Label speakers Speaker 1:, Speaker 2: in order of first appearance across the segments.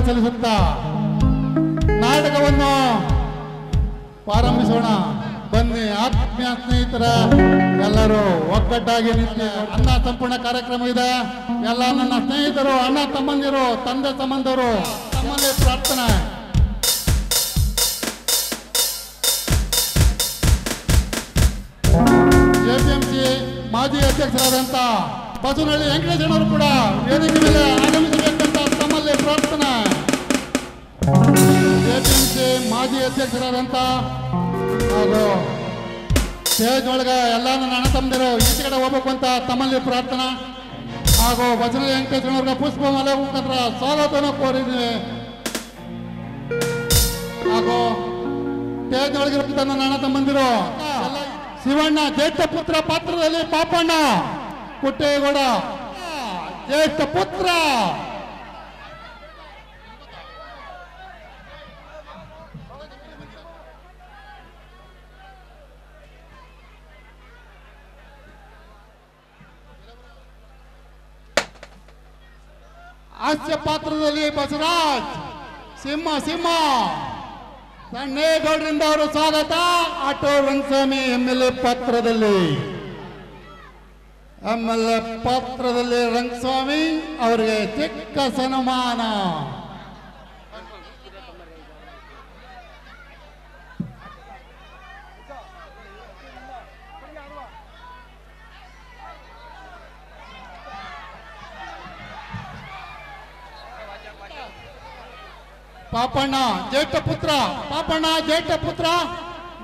Speaker 1: ಸಲ್ಲಿಸುತ್ತಾ ನಾಟಕವನ್ನು ಪ್ರಾರಂಭಿಸೋಣ. ಬನ್ನಿ ಆತ್ಮೀಯ ಸ್ನೇಹಿತರ ಎಲ್ಲರೂ ಒಗ್ಗಟ್ಟಾಗಿ ನಿಂತು ಅನ್ನ ಸಂಪೂರ್ಣ ಕಾರ್ಯಕ್ರಮ ಇದೆ. ಎಲ್ಲ ನನ್ನ ಸ್ನೇಹಿತರು, ಅಣ್ಣ ತಮ್ಮಂದಿರು, ತಂದೆ ಸಂಬಂಧರು ತಮ್ಮಲ್ಲಿ ಪ್ರಾರ್ಥನೆ. ಎಪಿಎಂಸಿ ಮಾಜಿ ಅಧ್ಯಕ್ಷರಾದಂಥ ಬಸವನಹಳ್ಳಿ ವೆಂಕಟೇಶಣ್ಣವರು ಕೂಡ ವೇದಿಕೆ ಮೇಲೆ ಆಗಮಿಸಬೇಕಂತ ತಮ್ಮಲ್ಲಿ ಪ್ರಾರ್ಥನೆ. ಎಪಿಎಂಸಿ ಮಾಜಿ ಅಧ್ಯಕ್ಷರಾದಂಥ ಹಾಗೂ ಸ್ಟೇಜ್ ಒಳಗೆ ಎಲ್ಲ ನನ್ನ ಅಣ್ಣ ತಮ್ಮಂದಿರು ಈಚೆ ಕಡೆ ಹೋಗ್ಬೇಕು ಅಂತ ತಮ್ಮಲ್ಲಿ ಪ್ರಾರ್ಥನೆ. ಹಾಗೂ ಬಸವನಹಳ್ಳಿ ವೆಂಕಟೇಶಣ್ಣವ್ರಿಗೆ ಪುಷ್ಪ ಮಾಲೆ ಮುಖಾಂತರ ಸ್ವಾಗತವನ್ನು ಕೋರಿದ್ದೀವಿ. ಹಾಗೂ ಸ್ಟೇಜ್ ಒಳಗಿರುವಂತ ನನ್ನ ಅಣ್ಣ ತಮ್ಮಂದಿರು ಶಿವಣ್ಣ ಜ್ಯೇಷ್ಠ ಪುತ್ರ ಪಾತ್ರದಲ್ಲಿ ಪಾಪಣ್ಣ ಪುಟ್ಟೇಗೌಡ ಜ್ಯೇಷ್ಠ ಪುತ್ರ, ಹಾಸ್ಯ ಪಾತ್ರದಲ್ಲಿ ಬಸವರಾಜ್ ಸಿಂಹ ಸಣ್ಣೇಗೌಡರಿಂದ ಅವರು ಸ್ವಾಗತ. ಆಟೋ ರಂಗಸ್ವಾಮಿ MLA ಪಾತ್ರದಲ್ಲಿ ರಂಗಸ್ವಾಮಿ ಅವರಿಗೆ ಚಿಕ್ಕ ಸನ್ಮಾನ. ಪಾಪಣ್ಣ ಜ್ಯೇಷ್ಠ ಪುತ್ರ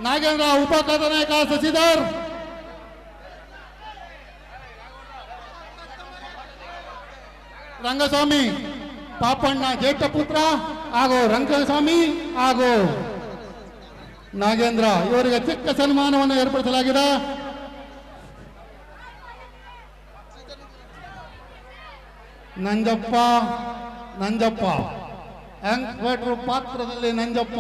Speaker 1: ನಾಗೇಂದ್ರ ಉಪ ಕಥಾನಾಯಕ ಶಶಿಧರ್, ರಂಗಸ್ವಾಮಿ ಪಾಪಣ್ಣ ಜ್ಯೇಷ್ಠ ಪುತ್ರ ಹಾಗೂ ರಂಗಸ್ವಾಮಿ ಹಾಗೂ ನಾಗೇಂದ್ರ ಇವರಿಗೆ ಚಿಕ್ಕ ಸನ್ಮಾನವನ್ನು ಏರ್ಪಡಿಸಲಾಗಿದೆ. ನಂಜಪ್ಪ ಇನ್ಸ್ಪೆಕ್ಟರ್ ಪಾತ್ರದಲ್ಲಿ ನಂಜಪ್ಪ,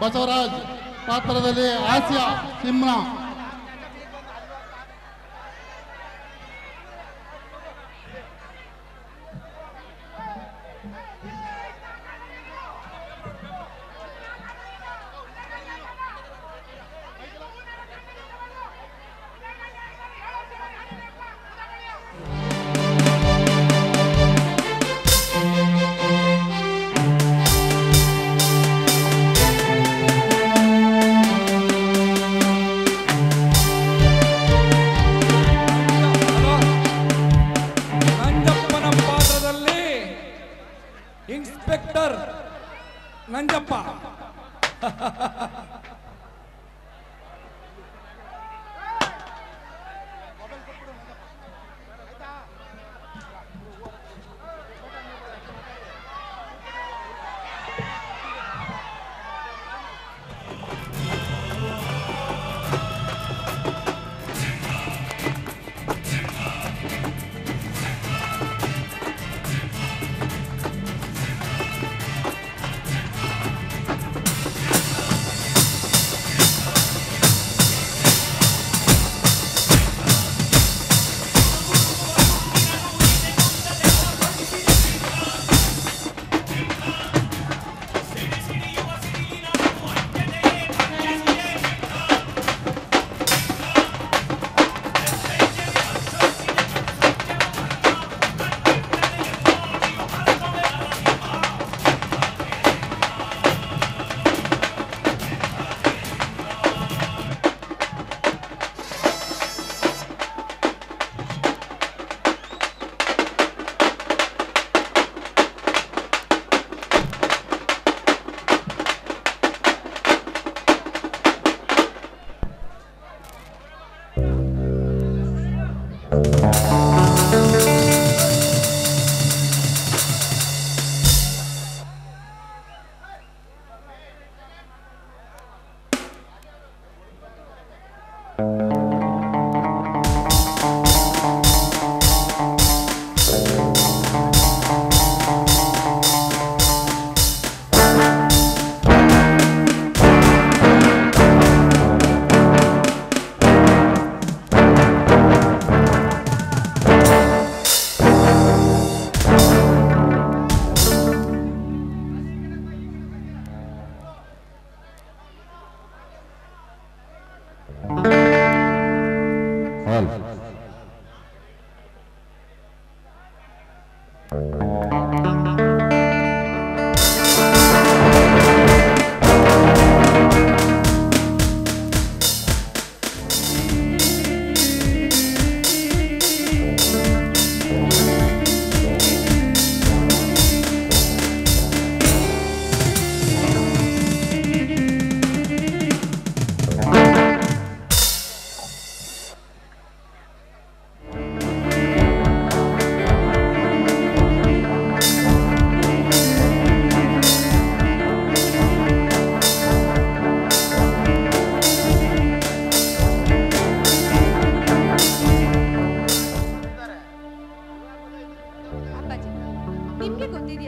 Speaker 1: ಬಸವರಾಜ್ ಪಾತ್ರದಲ್ಲಿ ಹಾಸ್ಯ ಸಿಂಹ,
Speaker 2: ಇನ್ಸ್ಪೆಕ್ಟರ್ ನಂಜಪ್ಪ.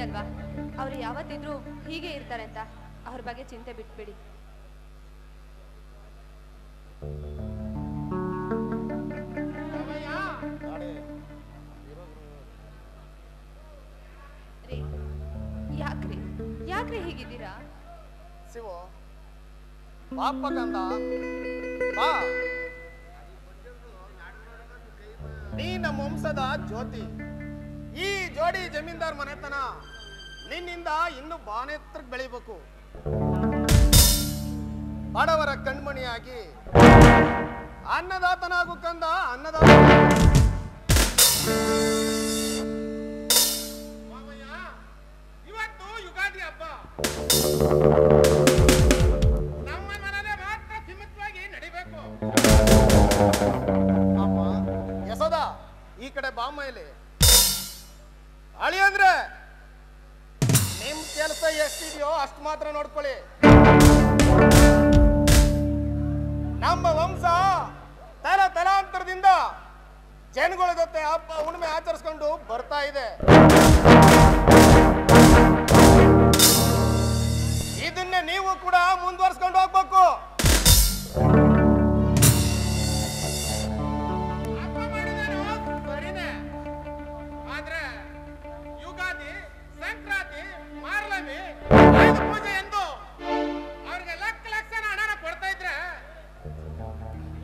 Speaker 3: ಅಲ್ವಾ, ಅವ್ರು ಯಾವತ್ತಿದ್ರೂ ಹೀಗೆ ಇರ್ತಾರೆ ಅಂತ. ಅವ್ರ ಬಗ್ಗೆ ಚಿಂತೆ ಬಿಟ್ಬಿಡಿ. ರೀ, ಯಾಕ್ರಿ ಹೀಗಿದ್ದೀರಾ?
Speaker 4: ಶಿವು, ಪಾಪ ಕಂದ ಬಾ, ನೀ ನಮ್ಮ ವಂಶದ ಜ್ಯೋತಿ. ಈ ಜೋಡಿ ಜಮೀನ್ದಾರ್ ಮನೆತನ ನಿನ್ನಿಂದ ಇನ್ನು ಬಾನೆತ್ರಕ್ಕೆ ಬೆಳಿಬೇಕು. ಬಡವರ ಕಣ್ಮಣಿಯಾಗಿ ಅನ್ನದಾತನಾಗು ಕಂದ, ಅನ್ನದಾತ. ಇವತ್ತು ಯುಗಾದಿ ಹಬ್ಬ ನಮ್ಮ ಮನೆಯಲ್ಲೇ ಮಾತ್ರ ಸೀಮಿತವಾಗಿ ನಡಿಬೇಕು. ಅಮ್ಮ ಯಶೋದ, ಈ ಕಡೆ ಬಾಮ್ಮ ಇಲ್ಲಿ. ಅಳಿ ಅಂದ್ರೆ ನಿಮ್ ಕೆಲಸ ಎಷ್ಟಿದೆಯೋ ಅಷ್ಟು ಮಾತ್ರ ನೋಡ್ಕೊಳ್ಳಿ. ನಮ್ಮ ವಂಶ ತಲಾಂತರದಿಂದ ಜನಗಳ ಜೊತೆ ಹಬ್ಬ ಹುಣ್ಣಿಮೆ ಆಚರಿಸ್ಕೊಂಡು ಬರ್ತಾ ಇದೆ. ಇದನ್ನೇ ನೀವು ಕೂಡ ಮುಂದುವರ್ಸ್ಕೊಂಡು ಹೋಗ್ಬೇಕು. ಆದ್ರೆ ಯುಗಾದಿ, ಸಂಕ್ರಾಂತಿ, ಮಾರ್ಲಮಿ, ಆಯುಧ ಪೂಜೆ ಎಂದು ಅವ್ರಿಗೆ ಲಕ್ಷ ಹಣನ ಕೊಡ್ತಾ ಇದ್ರೆ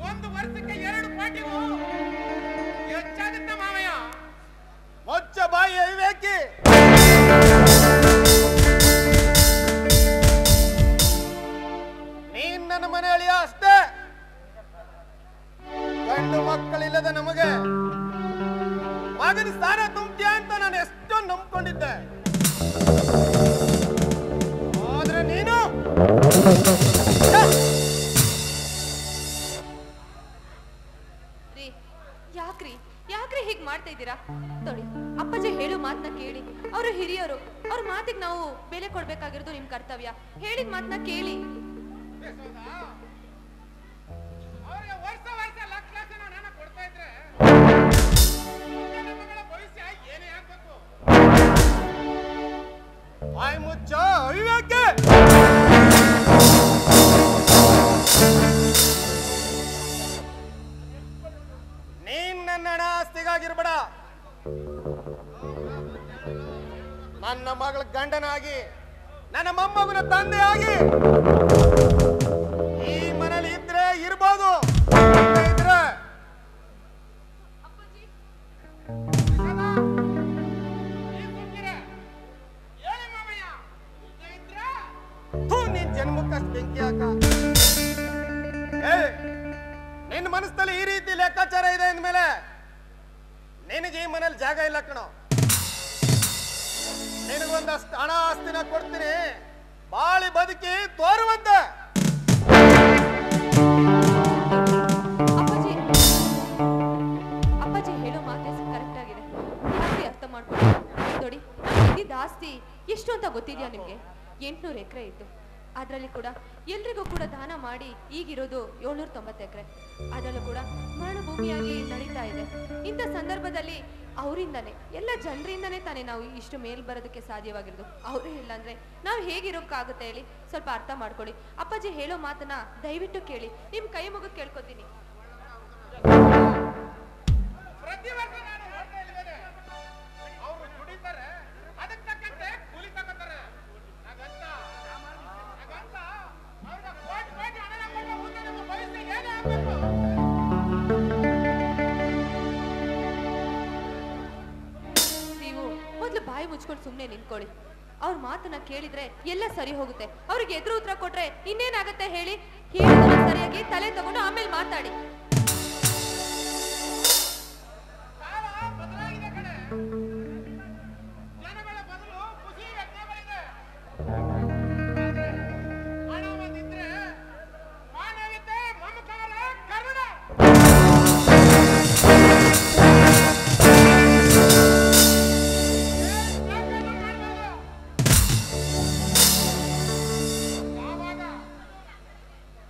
Speaker 4: ಒಂದು ವರ್ಷಕ್ಕೆ 2 ಕೋಟಿಗೂ ಹೆಚ್ಚಾಗುತ್ತೆ ಮಾವಯ್ಯ. ಮೊಚ್ಚ ಬಾಯಿ ಅವಿವೇಕಿ. ನೀನ್ ನನ್ನ ಮನೆ ಅಳಿಯ ಅಷ್ಟೇ. ಗಂಡು ಮಕ್ಕಳಿಲ್ಲದ ನಮಗೆ ಮಗನ ಸ್ಥಾನ ತುಂಬ್ತೀಯ ಅಂತ ನಾನು ಎಷ್ಟೋ ನಂಬ್ಕೊಂಡಿದ್ದೆ. ಆದ್ರೆ ನೀನು
Speaker 3: ಯಾಕ್ರಿ ಹೀಗ್ ಮಾಡ್ತಾ ಇದ್ದೀರಾ? ನೋಡಿ, ಅಪ್ಪಾಜಿ ಹೇಳೋ ಮಾತನ್ನ ಕೇಳಿ. ಅವರು ಹಿರಿಯರು, ಅವ್ರ ಮಾತಿಗೆ ನಾವು ಬೆಲೆ ಕೊಡ್ಬೇಕಾಗಿರೋದು ನಿಮ್ ಕರ್ತವ್ಯ. ಹೇಳಿದ ಮಾತನ್ನ ಕೇಳಿ.
Speaker 4: ನೀನ್ ನನ್ನ ಹಣ ಆಸ್ತಿಗಾಗಿರ್ಬೇಡ. ನನ್ನ ಮಗಳ ಗಂಡನಾಗಿ, ನನ್ನ ಮೊಮ್ಮಗನ ತಂದೆಯಾಗಿ ಈ ಮನೇಲಿ ಇದ್ರೆ ಇರ್ಬೋದು, ಇದ್ರೆ ನೀನ್ ಜನ್ಮಕ್ಕಷ್ಟು ಬೆಂಕಿ ಹಾಕ. ನಿನ್ನ ಮನಸ್ಸಲ್ಲಿ ಈ ರೀತಿ ಲೆಕ್ಕಾಚಾರ ಇದೆ ಅಂದ್ಮೇಲೆ ನಿನಗೆ ಈ ಮನೇಲಿ ಜಾಗ ಇಲ್ಲ ಕಣೋ. ನಿನಗೊಂದಷ್ಟು ಹಣ ಆಸ್ತಿನ ಕೊಡ್ತೀನಿ, ಬಾಳಿ ಬದುಕಿ ತೋರುವಂತೆ.
Speaker 3: ಅಪ್ಪಾಜಿ ಹೇಳೋ ಮಾತೆ ಕರೆಕ್ಟ್ ಆಗಿದೆ. ಅರ್ಥ ಮಾಡ್ಕೊಳ್ಳಿ. ನೋಡಿ, ಇದ್ದಿದ್ದ ಆಸ್ತಿ ಎಷ್ಟು ಅಂತ ಗೊತ್ತಿದ್ಯಾ ನಿಮ್ಗೆ? 800 ಎಕರೆ ಇತ್ತು. ಅದರಲ್ಲಿ ಕೂಡ ಎಲ್ರಿಗೂ ಕೂಡ ದಾನ ಮಾಡಿ ಈಗಿರೋದು 790 ಎಕರೆ. ಅದರಲ್ಲೂ ಕೂಡ ಮರಣಭೂಮಿಯಾಗಿ ನಡೀತಾ ಇದೆ. ಇಂಥ ಸಂದರ್ಭದಲ್ಲಿ ಅವರಿಂದನೇ, ಎಲ್ಲ ಜನರಿಂದನೇ ತಾನೇ ನಾವು ಇಷ್ಟು ಮೇಲ್ ಬರೋದಕ್ಕೆ ಸಾಧ್ಯವಾಗಿರೋದು. ಅವರೇ ಇಲ್ಲ ಅಂದ್ರೆ ನಾವು ಹೇಗಿರೋಕ್ಕಾಗುತ್ತೆ ಹೇಳಿ? ಸ್ವಲ್ಪ ಅರ್ಥ ಮಾಡ್ಕೊಳ್ಳಿ. ಅಪ್ಪಾಜಿ ಹೇಳೋ ಮಾತನ್ನ ದಯವಿಟ್ಟು ಕೇಳಿ. ನಿಮ್ ಕೈ ಮುಗಿದು ಕೇಳ್ಕೊತೀನಿ. ನೀವು ಮೊದಲು ಬಾಯಿ ಮುಚ್ಕೊಂಡು ಸುಮ್ಮನೆ ನಿಂತ್ಕೊಳ್ಳಿ. ಅವ್ರ ಮಾತನ್ನ ಕೇಳಿದ್ರೆ ಎಲ್ಲ ಸರಿ ಹೋಗುತ್ತೆ. ಅವ್ರಿಗೆ ಎದುರು ಉತ್ತರ ಕೊಟ್ರೆ ಇನ್ನೇನಾಗತ್ತೆ ಹೇಳಿ? ಹೇಳಿದ್ರೆ ಸರಿಯಾಗಿ ತಲೆ ತಗೊಂಡು ಆಮೇಲೆ ಮಾತಾಡಿ.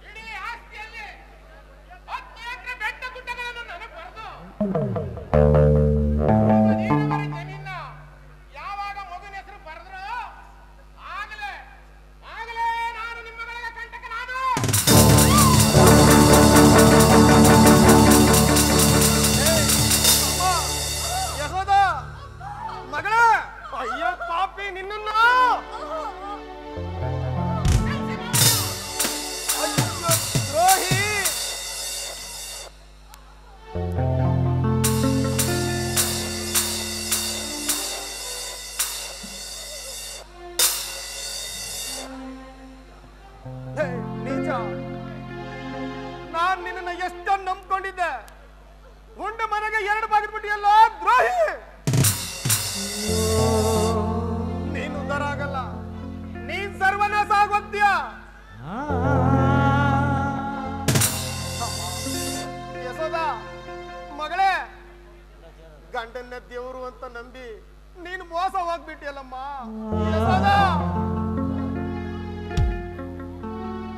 Speaker 4: ಇಡೀ ಆಸ್ತಿಯಲ್ಲಿ 17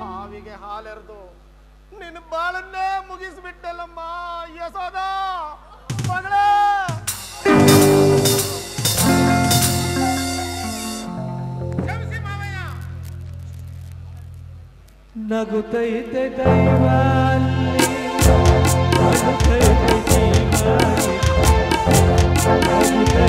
Speaker 4: ಹಾವಿಗೆ ಹಾಲೆರೆದು ನಿನ್ನ ಬಾಳನ್ನೇ ಮುಗಿಸ್ಬಿಟ್ಟಲ್ಲಮ್ಮ ಯಶೋದ ಮಗಳ.
Speaker 5: ನಗುತ್ತೈತೆ ದೈವಾಲಿ ನಗುತ್ತೈತೆ ಜೀವಾಲಿ ನಗುತ್ತೈತೆ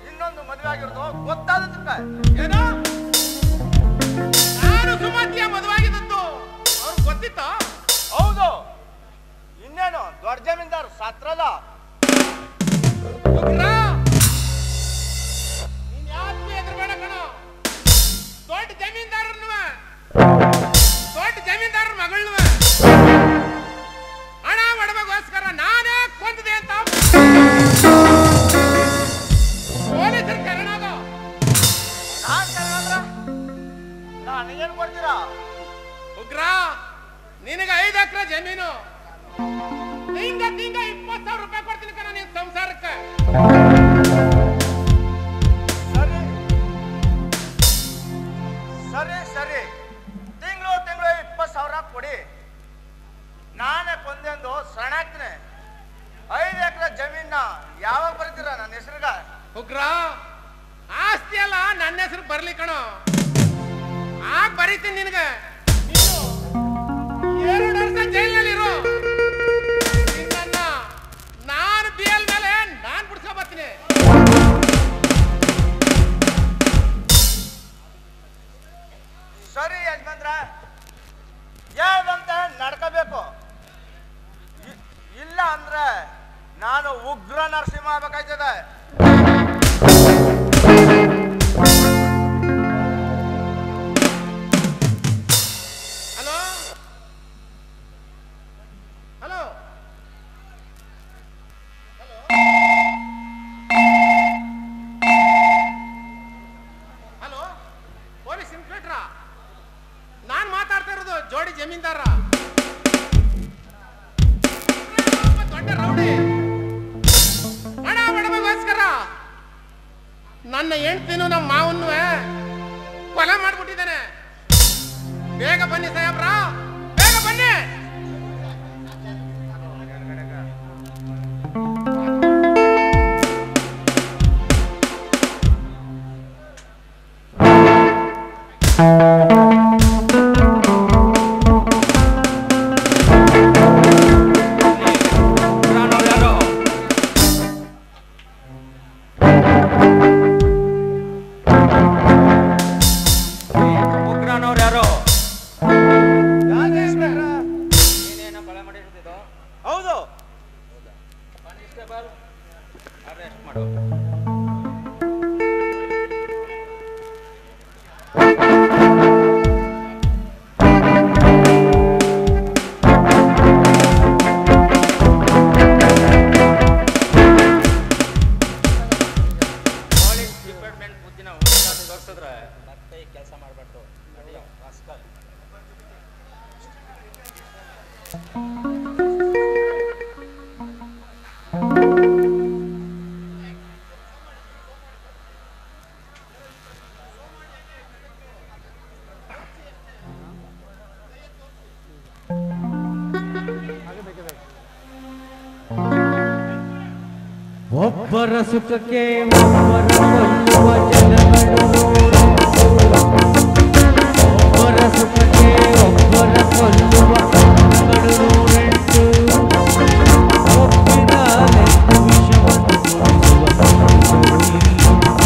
Speaker 4: ಇನ್ನೊಂದು ಮದುವೆ ಆಗಿರೋದು ಗೊತ್ತಾದ ನನಗೇನು ಕೊಡ್ತೀರಾ?
Speaker 6: ಉಗ್ರ, ನಿನಗೆ 5 ಎಕರೆ ಜಮೀನು, ತಿಂಗ 20,000 ರೂಪಾಯಿ ಕೊಡ್ತೀನಿ ಕಣ ನಿನ್ ಸಂಸಾರಕ್ಕೆ.
Speaker 4: ಸರಿ ಸರಿ ಸರಿ, ತಿಂಗಳು 20,000 ಕೊಡಿ. ನಾನೇ ಕೊಂದೆಂದು ಸಣ್ಣಾಗ್ತೀನಿ. 5 ಎಕರೆ ಜಮೀನ ಯಾವಾಗ ಬರ್ತೀರಾ ನನ್ನ ಹೆಸರುಗ?
Speaker 6: ಉಗ್ರ, ಆಸ್ತಿ ಅಲ್ಲ ನನ್ನ ಹೆಸರು ಬರ್ಲಿ ಕಣೋ, ಆಗ ಬರೀತೀನಿ ನಿನಗೆ. ನೀನು 2 ವರ್ಷ ಜೈಲಿನಲ್ಲಿರು. ನಿನ್ನ ನಾನು ಬಿಯಲ್ ಮೇಲೆ ನಾನು ಬಿಡ್ಸ್ಕೊ ಬರ್ತೀನಿ.
Speaker 4: ಸರಿ ಯಜಮಾನ್ರ, ಹೇಳ್ದಂತೆ ನಡ್ಕೋಬೇಕು. ಇಲ್ಲ ಅಂದ್ರೆ ನಾನು ಉಗ್ರ ನರಸಿಂಹ ಆಗ್ಬೇಕಾಯ್ತದೆ.
Speaker 6: Hello hello hello, police inspector, ನಾನು ಮಾತಾಡ್ತಾ ಇರೋದು ಜೋಡಿ ಜಮೀನ್ದಾರ. ದೊಡ್ಡ ರೌಡಿ ಹಣ ಬಡವಗೋಸ್ಕರ ನನ್ನ ಹೆಂಡ್ತಿನೂ ನಮ್ಮ ಮಾವನ್ನೂ ಕೊಲೆ ಮಾಡ್ಬಿಟ್ಟಿದ್ದಾನೆ. ಬೇಗ ಬನ್ನಿ ಸಾಹೇಬ್ರ, ಬೇಗ ಬನ್ನಿ.
Speaker 4: ಹೌದು,
Speaker 5: ಅರೆಸ್ಟ್ ಮಾಡು. ಪೊಲೀಸ್ ಡಿಪಾರ್ಟ್ಮೆಂಟ್ ಬುದ್ಧಿನ ತೋರಿಸಿದ್ರೆ ಮತ್ತೆ ಈ ಕೆಲಸ ಮಾಡಬಾರ್ದು. ಒಬ್ಬರ ಸುಖಕ್ಕೆ ಒಬ್ಬರ ಕೊಲ್ಲುವ ಜನಗಳು ನೂರೆಂಟು. ಒಬ್ಬರ ಸುಖಕ್ಕೆ ಒಬ್ಬರ ಕೊಲ್ಲುವ ಜನಗಳು ನೂರೆಂಟು. ಒಪ್ಪಿದಲೆಂದು ವಿಷವನ್ನು ಕುಡಿಸುವ ಜನಗಳು ಇನ್ನುಂಟು.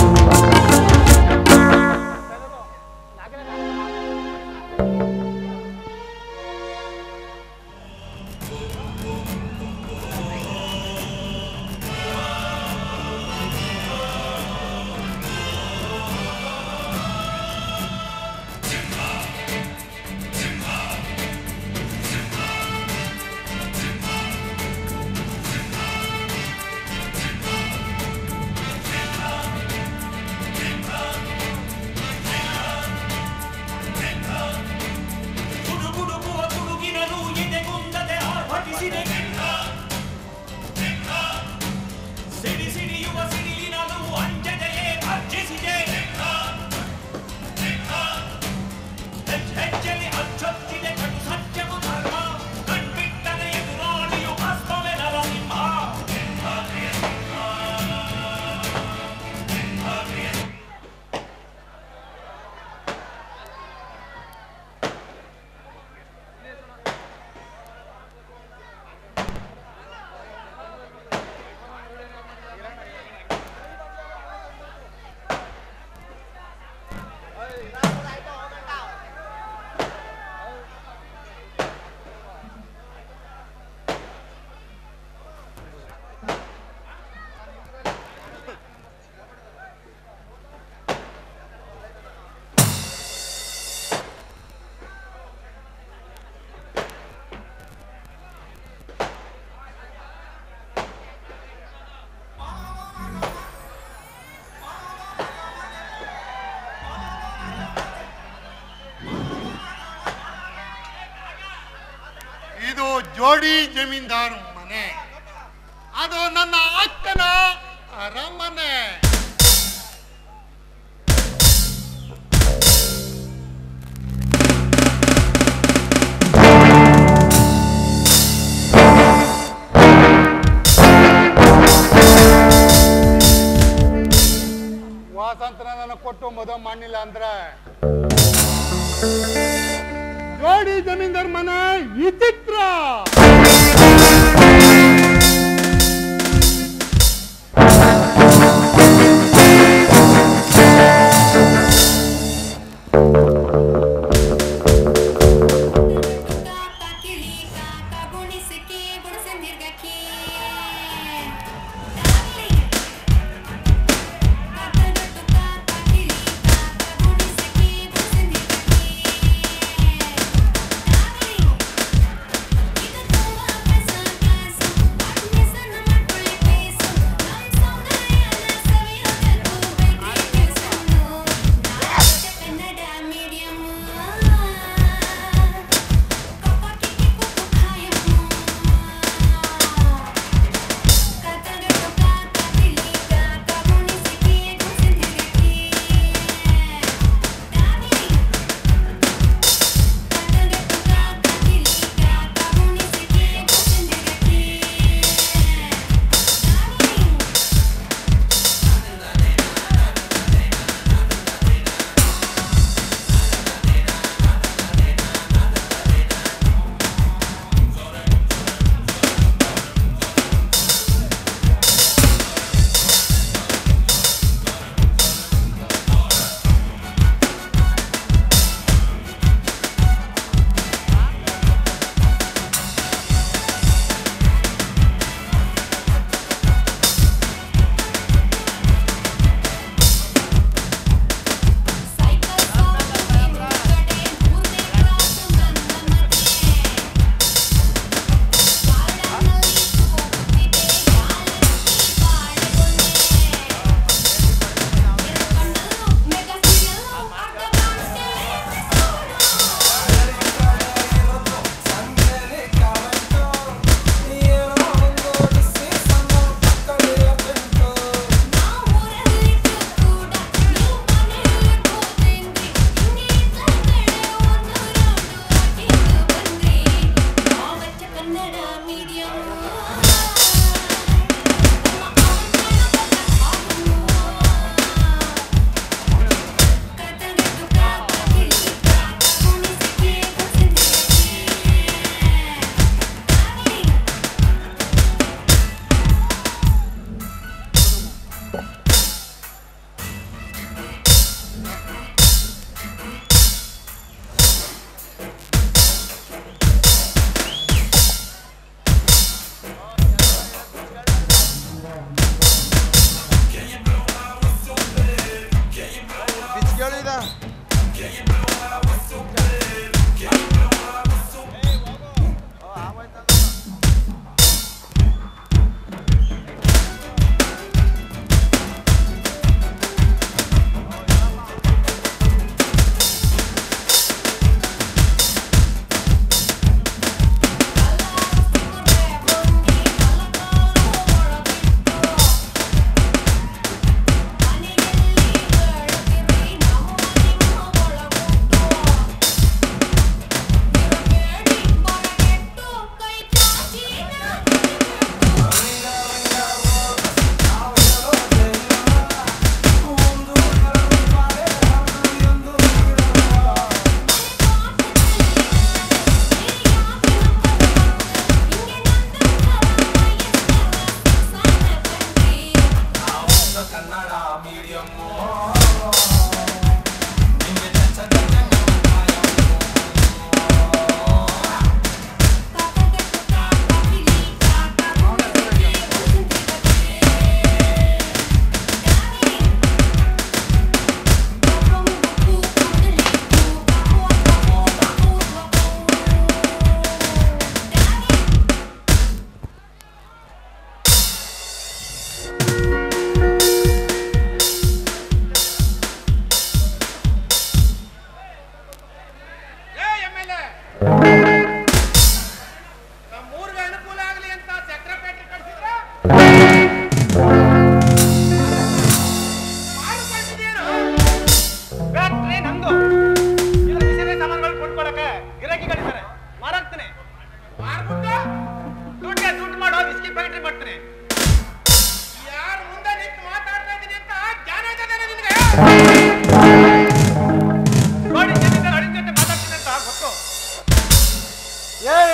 Speaker 1: ಜೋಡಿ ಜಮೀನ್ದಾರ್ ಮನೆ, ಅದು ನನ್ನ ಅಕ್ಕನ ಅರಮನೆ. ವಾಸಂತರ ನನಗೆ ಕೊಟ್ಟು ಮದುವೆ ಮಾಡಲಿಲ್ಲ ಅಂದ್ರೆ ಜೋಡಿ ಜಮೀನ್ದಾರ್ ಮನೆ ವಿಚಿತ್ರ.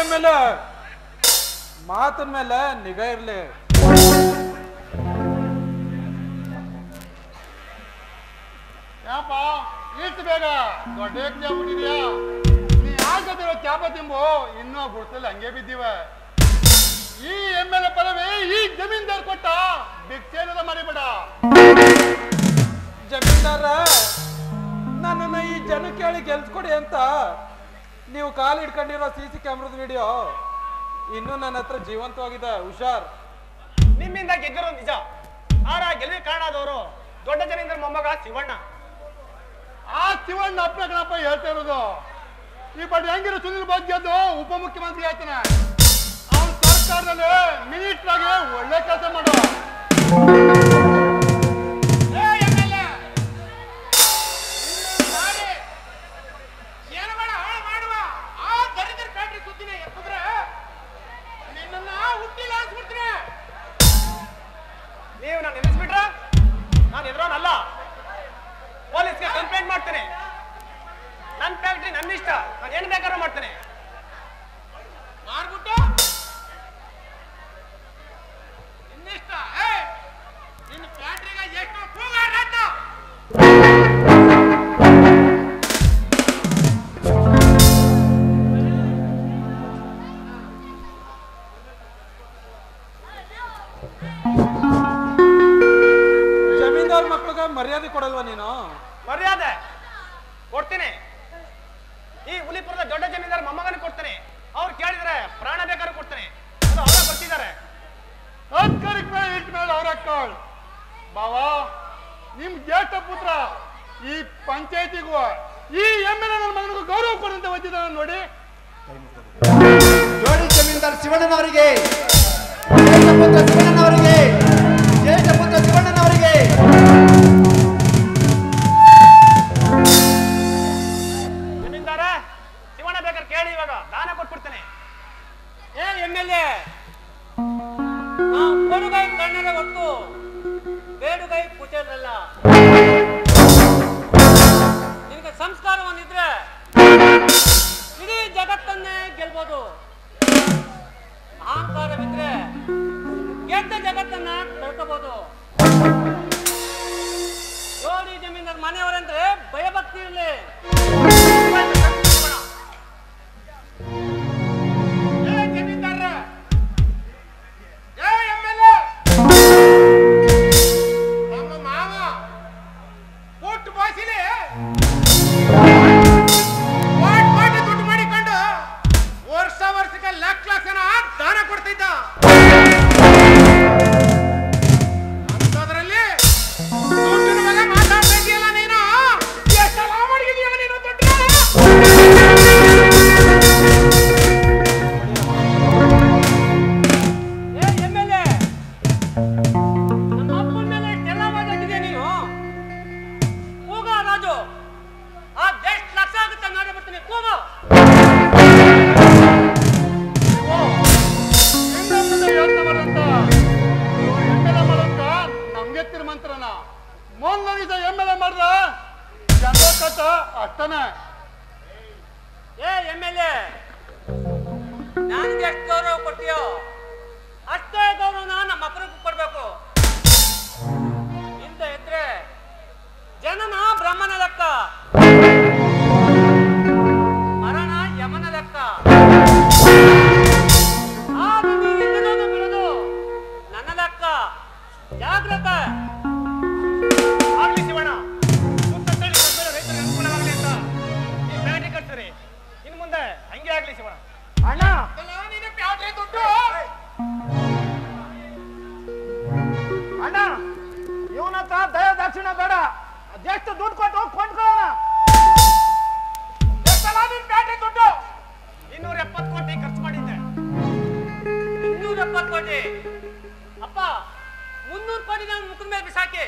Speaker 2: ಎಮ್ಮೆಲೆ ಮಾತಿನ ಮೇಲೆ ನಿಗಾ ಇರ್ಲಿ.
Speaker 1: ಯಾಪ ಇಷ್ಟು ಬೇಗ ದೊಡ್ಡ ಯಜ್ಞ ಬಿಟ್ಟಿದ್ಯಾ? ನೀ ಆಗದಿರೋ ಚಾಪ ತಿಂಬು ಇನ್ನೂ ಗುಡ್ಸಲ್ಲಿ ಹಂಗೆ ಬಿದ್ದಿವೆ. ಈ ಎಮ್ಮೆಲೆ ಪರವೇ ಈ ಜಮೀನ್ದಾರ್ ಕೊಟ್ಟ ಭಿಕ್ಷೇನದ ಮರಿಬೇಡ.
Speaker 2: ಜಮೀನ್ದಾರ ನನ್ನನ್ನ ಈ ಜನಕ್ಕೆ ಹೇಳಿ ಗೆಲ್ಸ್ಕೊಡಿ ಅಂತ ನೀವು ಕಾಲು ಹಿಡ್ಕೊಂಡಿರೋ CC ಕ್ಯಾಮ್ರಾದ ವಿಡಿಯೋ ಇನ್ನೂ ನನ್ನ ಹತ್ರ ಜೀವಂತವಾಗಿದೆ. ಹುಷಾರ್.
Speaker 4: ನಿಮ್ಮಿಂದ ಗೆದ್ದಿರೋ ನಿಜ. ಆರ ಗೆಲುವಿಗೆ ಕಾರಣ ಆದವರು ದೊಡ್ಡ ಜಮೀನ್ದಾರ ಮೊಮ್ಮಗ ಶಿವಣ್ಣ.
Speaker 1: ಆ ಶಿವಣ್ಣ ಅಪ್ಪನ ಕಣಪ್ಪ ಹೇಳ್ತಾ ಇರೋದು. ಈ ಬಟ್ ಹೆಂಗಿರೋ ಸುನಿಲ್ ಗೆದ್ದು ಉಪಮುಖ್ಯಮಂತ್ರಿ ಆಯ್ತಾನೆ. ಅವನ ಸರ್ಕಾರದಲ್ಲಿ ಮಿನಿಸ್ಟರ್ ಆಗಿ ಒಳ್ಳೆ ಕೆಲಸ ಮಾಡೋ.
Speaker 4: ನೀವು ನಾನು ನೆನೆಸ್ಬಿಟ್ರ ನಾನು ಎದುರೋನಲ್ಲ. ಪೊಲೀಸ್ಗೆ ಕಂಪ್ಲೇಂಟ್ ಮಾಡ್ತೇನೆ. ನನ್ನ ಫ್ಯಾಕ್ಟ್ರಿ ನನ್ನ ಇಷ್ಟ, ನಾನು ಏನು ಬೇಕಾದ್ರೂ ಮಾಡ್ತೇನೆ. ಮಾಡ್ಬಿಟ್ಟು ಇನ್ನಿಷ್ಟ ನಿನ್ನ ಫ್ಯಾಕ್ಟ್ರಿಗೆ ಎಷ್ಟು ಕೂಗಾಡ್ರಂತ.
Speaker 2: ಜಮೀನ್ದಾರ್ ಮಕ್ಳಿಗೆ ಮರ್ಯಾದೆ ಕೊಡಲ್ವಾ ನೀನು?
Speaker 4: ಮರ್ಯಾದೆ ಕೊಡ್ತೀನಿ. ಈ ಹುಲಿಪುರದ ದೊಡ್ಡ ಜಮೀನ್ದಾರ ಮೊಮ್ಮಗನ ಕೊಡ್ತೇನೆ. ಅವ್ರು ಕೇಳಿದ್ರೆ ಪ್ರಾಣ ಬೇಕಾದ್ರೂ ಕೊಡ್ತೇನೆ. ಅದು ಅವರ ಬರ್ತಿದ್ದಾರೆ.
Speaker 1: ಅದ್ಕರಿಕ್ ಮೇಲೆ ಇಟ್ ಮೇಲೆ ಅವ್ರ ಕಾಳ್ ಬಾವಾ. ನಿಮ್ ಜ್ಯೇಷ್ಠ ಪುತ್ರ ಈ ಪಂಚಾಯತಿಗೂ ಈ ಎಮ್ಮೆಲೆ ನನ್ನ ಮಗನಿಗೂ ಗೌರವ ಕೊಡಂತ ಬಂದಿದ್ದ ನೋಡಿ.
Speaker 7: ಜೋಡಿ ಜಮೀನ್ದಾರ್ ಶಿವಣ್ಣನವರಿಗೆ, ಜ್ಯೇಷ್ಠ ಪುತ್ರ ಶಿವಣ್ಣನವರಿಗೆ, ಜ್ಯೇಷ್ಠ ಪುತ್ರ ಶಿವಣ್ಣನವರಿಗೆ.
Speaker 4: ಜಮೀನ್ದಾರ ಶಿವಣ್ಣ ಬೇಕಾದ್ರೆ ಕೇಳಿ, ಇವಾಗ ದಾನ ಕೊಟ್ಬಿಡ್ತೇನೆ.
Speaker 5: MLA ಕೊಡುಗೈ ಕನ್ನಡ ಹೊತ್ತು ಬೇಡುಗೈ ಪೂಜೆಲ್ಲ. ನಿನಗೆ ಸಂಸ್ಕಾರ ಒಂದಿದ್ರೆ ಇಡೀ ಜಗತ್ತನ್ನೇ ಗೆಲ್ಬೋದು. ಅಹಂಕಾರವಿದ್ರೆ ಗೆದ್ದ ಜಗತ್ತನ್ನ ಕಳ್ಕೋಬಹುದು. ಜೋಡಿ ಜಮೀನ್ದಾರ ಮನೆಯವರಂದ್ರೆ ಭಯಭಕ್ತಿ ಇರಲಿ.
Speaker 6: ನಮ್ಮ ಮಾವ ಕೊಟ್ಟು ಬಾಸಿಲಿ ದುಡ್ಡು ಮಾಡಿಕೊಂಡು ವರ್ಷಕ್ಕೆ ಲಕ್ಷ ದಾನ ಕೊಡ್ತಿದ್ದ. ಅಂತದ್ರಲ್ಲಿ ದುಡ್ಡಿನ ಬಗ್ಗೆ ಮಾತಾಡ್ತಾ ಇದೆಯಲ್ಲ ನೀನು. ಎಷ್ಟೆಲ್ಲ ಮಾಡಿದೀಯ ನೀನು ದುಡ್ಡು.
Speaker 5: MLA ನಮ್ಮ ಅಪ್ಪನ ಮೇಲೆ ಇಷ್ಟೆಲ್ಲ ಮಾತಾಡ್ತಿದ್ಯಾ ನೀನು? ಕೂಗ ರಾಜು, ಆ ಎಷ್ಟು ಲಕ್ಷ ಆಗುತ್ತೆ ನೋಡಿ ಬಿಡ್ತೀನಿ. ಕೂಗು.
Speaker 1: ಯೋಚನೆ ಮಾಡಂತ ಎಮ್ಮೆಲೆ ಮಾಡಂತ ನಮ್ಗೆ ತಿರುಮಂತ್ರನ ಮೊನ್ನೆ ದಿವಸ ಎಮ್ಮೆಲೆ ಮಾಡ್ರ ಚಂದ ಕಟ್ಟ ಅಷ್ಟನೇ.
Speaker 5: MLA ನನಗೆ ಎಷ್ಟು ಗೌರವ ಕೊಟ್ಟಿಯೋ ಅಷ್ಟೇ ಗೌರವನ ನಮ್ಮ ಅಪ್ಪನಿಗೂ ಕೊಡ್ಬೇಕು. ಇಂದ ಇದ್ರೆ ಜನನ ಬ್ರಹ್ಮನ ಲೆಕ್ಕ, ಮರಣ ಯಮನ ಲೆಕ್ಕ. ಆಗ ನೀನು ಬಿಡೋದು ನನ್ನ ಲೆಕ್ಕ. ಜಾಗ್ರತೆ.
Speaker 4: ಆಗ್ಲಿ ಶಿವಣ್ಣ, ಸುತ್ತಲ್ಲಿ ಕಬ್ಬಳ ರೈತರಿಗೆ ಅನುಕೂಲವಾಗಲಿ ಅಂತ ಈ ಫ್ಯಾಕ್ಟ್ರಿ ಕಟ್ತೀರಿ. ಇನ್ನು ಮುಂದೆ ಹಂಗೆ ಆಗ್ಲಿ ಶಿವಣ್ಣ.
Speaker 1: ಅಣ್ಣ
Speaker 6: ನೀನು ಫ್ಯಾಕ್ಟ್ರಿ ದುಡ್ಡು
Speaker 4: ಅಣ್ಣ ಇವನ ಹತ್ರ ದಯ ದಾಕ್ಷಿಣ ಬೇಡ. ಅದೆಷ್ಟು ದುಡ್ಡು ಕೊಟ್ಟು ಕೊಂಡ್ಕೊಳ್ಳೋಣ.
Speaker 6: ಎಷ್ಟೆಲ್ಲ ನಿನ್ ಫ್ಯಾಕ್ಟ್ರಿ ದುಡ್ಡು?
Speaker 4: 270 ಕೋಟಿ ಖರ್ಚು ಮಾಡಿದ್ದೆ.
Speaker 5: 270 ಕೋಟಿ? ಅಪ್ಪ 300 ಕೋಟಿ ನಾನು ಮುಖದ ಮೇಲೆ ಬಿಸಾಕಿ